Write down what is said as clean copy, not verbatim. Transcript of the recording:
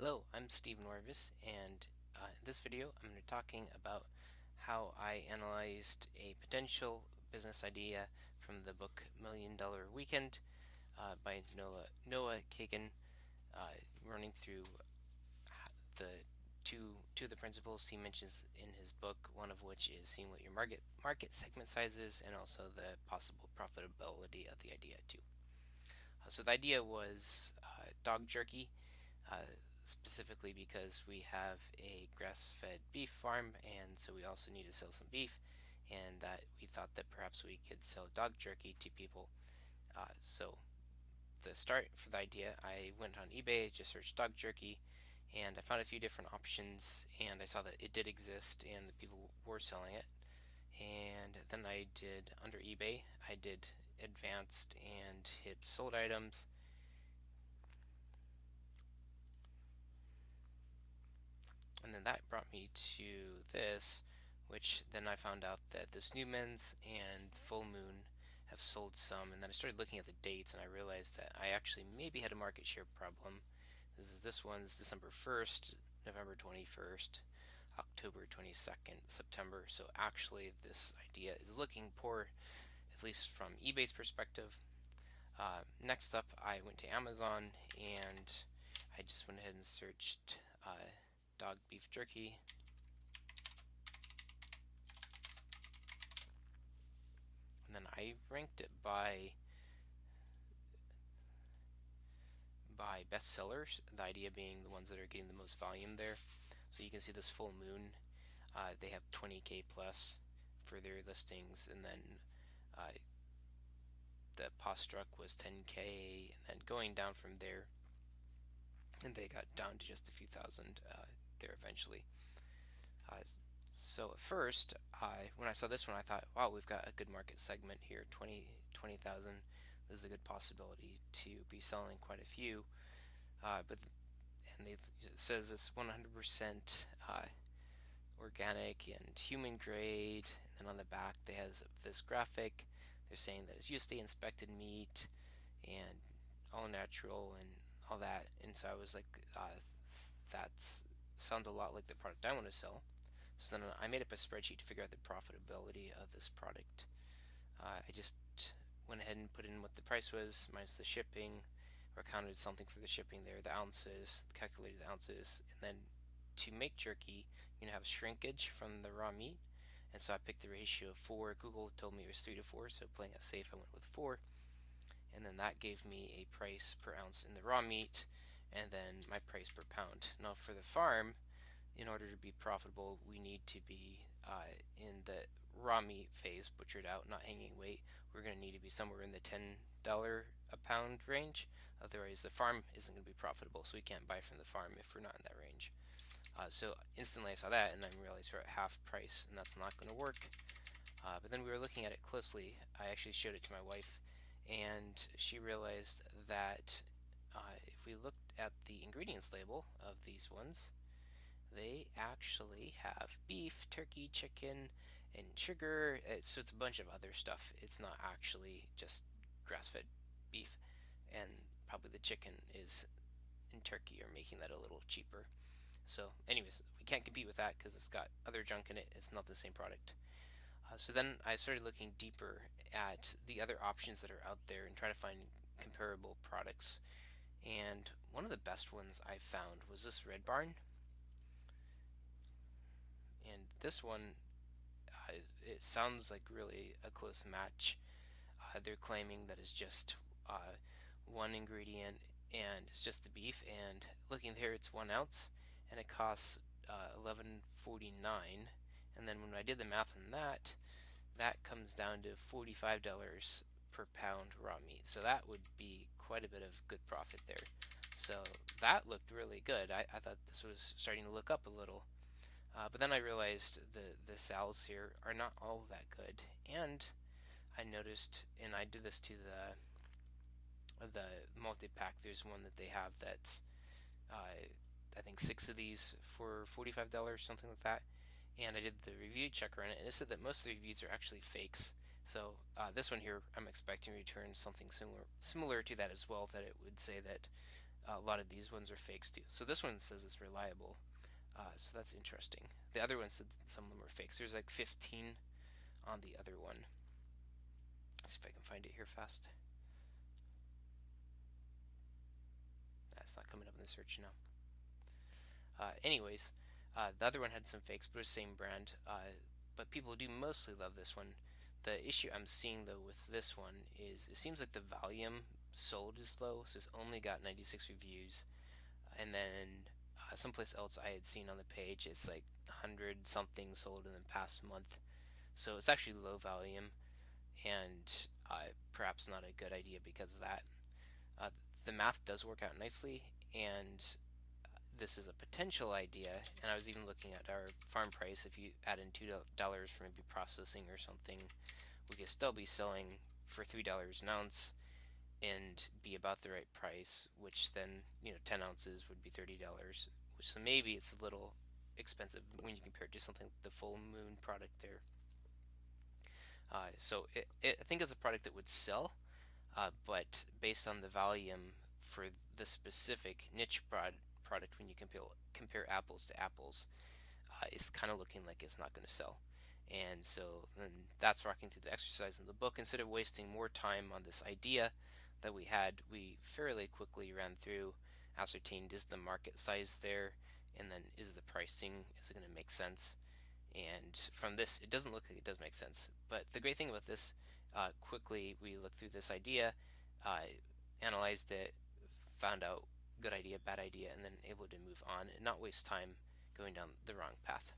Hello, I'm Stephen Orvis, and in this video I'm going to be talking about how I analyzed a potential business idea from the book $1,000,000 Weekend by Noah Kagan, running through the two of the principles he mentions in his book, one of which is seeing what your market segment size is, and also the possible profitability of the idea too. So the idea was dog jerky, uh, specifically because we have a grass-fed beef farm, and so we also need to sell some beef, and that we thought that perhaps we could sell dog jerky to people. So the start for the idea, I went on eBay, just searched dog jerky, and I found a few different options, and I saw that it did exist and the people were selling it. And then I did under eBay, I did advanced and hit sold items. And then that brought me to this, which then I found out that this Newman's and Full Moon have sold some. And then I started looking at the dates, and I realized that I actually maybe had a market share problem. This one's December 1st, November 21st, October 22nd, September. So actually, this idea is looking poor, at least from eBay's perspective. Next up, I went to Amazon and I just went ahead and searched dog beef jerky. And then I ranked it by bestsellers, the idea being the ones that are getting the most volume there. So you can see this Full Moon, they have 20K plus for their listings, and then uh, the Postruck was 10K, and then going down from there, and they got down to just a few thousand there eventually. Uh, so at first, when I saw this one, I thought, wow, we've got a good market segment here, 20,000. This is a good possibility to be selling quite a few. But and it says it's 100% organic and human grade. And then on the back, they have this graphic. They're saying that it's USDA inspected meat and all natural and all that. And so I was like, that sounds a lot like the product I want to sell. So then I made up a spreadsheet to figure out the profitability of this product. I just went ahead and put in what the price was minus the shipping, or counted something for the shipping there, the ounces, calculated the ounces, and then to make jerky, you have shrinkage from the raw meat. And so I picked the ratio of 4. Google told me it was 3 to 4, so playing it safe, I went with 4. And then that gave me a price per ounce in the raw meat, and then my price per pound. Now for the farm, in order to be profitable, we need to be in the raw meat phase, butchered out, not hanging weight. We're going to need to be somewhere in the $10 a pound range. Otherwise, the farm isn't going to be profitable, so we can't buy from the farm if we're not in that range. So instantly I saw that, and I realized we're at half price, and that's not going to work. But then we were looking at it closely. I actually showed it to my wife, and she realized that if we looked at the ingredients label of these ones, they actually have beef, turkey, chicken, and sugar. So it's a bunch of other stuff. It's not actually just grass-fed beef, and probably the chicken is in turkey, or making that a little cheaper. So, anyways, we can't compete with that because it's got other junk in it. It's not the same product. So then I started looking deeper at the other options that are out there and trying to find comparable products. And one of the best ones I found was this Red Barn. And this one, it sounds like really a close match. They're claiming that it's just one ingredient and it's just the beef. And looking there, it's 1 ounce and it costs $11.49. And then when I did the math on that, that comes down to $45 per pound raw meat. So that would be quite a bit of good profit there. So that looked really good. I thought this was starting to look up a little. But then I realized the sales here are not all that good. And I noticed, and I did this to the multi-pack, there's one that they have that's I think 6 of these for $45, something like that. And I did the review checker on it, and it said that most of the reviews are actually fakes. So this one here, I'm expecting to return something similar to that as well. That it would say that A lot of these ones are fakes too. So this one says it's reliable. So that's interesting. The other one said some of them were fakes. There's like 15 on the other one. Let's see if I can find it here fast. That's not coming up in the search now. Anyways, the other one had some fakes, but it was the same brand. But people do mostly love this one. The issue I'm seeing though with this one is it seems like the volume sold is low, so it's only got 96 reviews. And then someplace else I had seen on the page, it's like 100 something sold in the past month. So it's actually low volume, and perhaps not a good idea because of that. Uh, the math does work out nicely, and this is a potential idea. And I was even looking at our farm price. If you add in $2 for maybe processing or something, we could still be selling for $3 an ounce and be about the right price, which then 10 ounces would be $30. Which so maybe it's a little expensive when you compare it to something like the Full Moon product there. I think it's a product that would sell, but based on the volume for the specific niche product, when you compare apples to apples, it's kind of looking like it's not going to sell. And so then that's walking through the exercise in the book. Instead of wasting more time on this idea that we had, we fairly quickly ran through, ascertained is the market size there, and then is the pricing, is it going to make sense? And from this, it doesn't look like it does make sense. But the great thing about this, quickly we looked through this idea, uh, analyzed it, found out good idea, bad idea, and then able to move on and not waste time going down the wrong path.